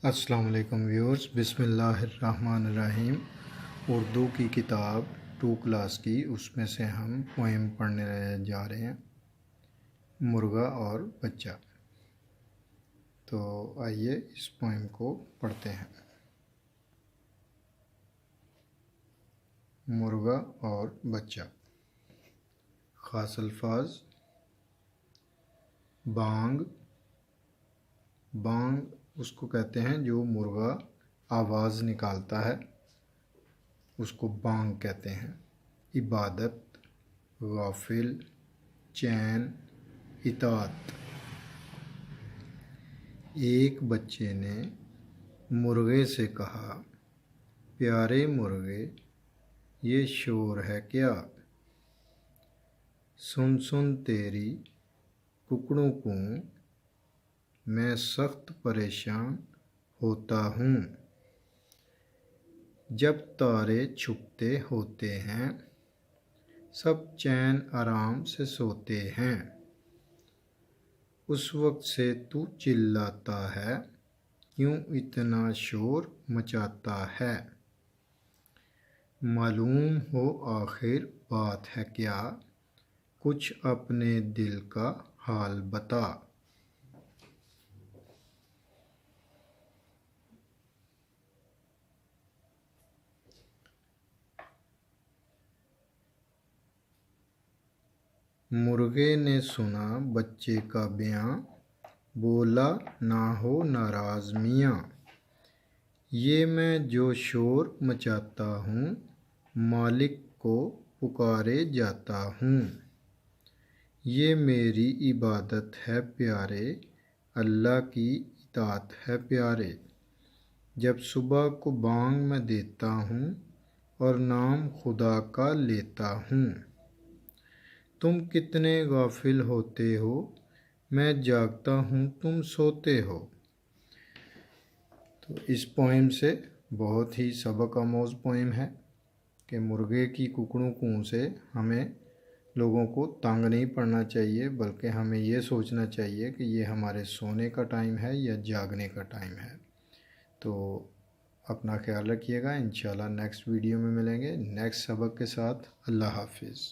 السلام علیکم ویورز، بسم اللہ الرحمن الرحیم۔ اردو کی کتاب 2 کلاس کی، اس میں سے ہم پوئم پڑھنے جا رہے ہیں، مرغا اور بچہ۔ تو آئیے اس پوئم کو پڑھتے ہیں۔ مرغا اور بچہ۔ خاص الفاظ: بانگ۔ بانگ اس کو کہتے ہیں جو مرغا آواز نکالتا ہے، اس کو بانگ کہتے ہیں۔ عبادت، غافل، چین، اطاعت۔ ایک بچے نے مرغے سے کہا، پیارے مرغے، یہ شور ہے کیا؟ سن سن تیری ککڑوں کو میں سخت پریشان ہوتا ہوں۔ جب تارے چھپتے ہوتے ہیں، سب چین آرام سے سوتے ہیں، اس وقت سے تو چلاتا ہے، کیوں اتنا شور مچاتا ہے؟ معلوم ہو آخر بات ہے کیا؟ کچھ اپنے دل کا حال بتا۔ مرغے نے سنا بچے کا بیاں، بولا نہ ہو ناراض میاں، یہ میں جو شور مچاتا ہوں، مالک کو پکارے جاتا ہوں۔ یہ میری عبادت ہے پیارے، اللہ کی اطاعت ہے پیارے۔ جب صبح کو بانگ میں دیتا ہوں اور نام خدا کا لیتا ہوں، تم کتنے غافل ہوتے ہو، میں جاگتا ہوں تم سوتے ہو۔ تو اس پوئم سے بہت ہی سبق آموز پوئم ہے کہ مرغے کی ککڑوں کوں سے ہمیں لوگوں کو تنگ نہیں پڑنا چاہیے، بلکہ ہمیں یہ سوچنا چاہیے کہ یہ ہمارے سونے کا ٹائم ہے یا جاگنے کا ٹائم ہے۔ تو اپنا خیال رکھیے گا، انشاءاللہ نیکسٹ ویڈیو میں ملیں گے نیکسٹ سبق کے ساتھ۔ اللہ حافظ۔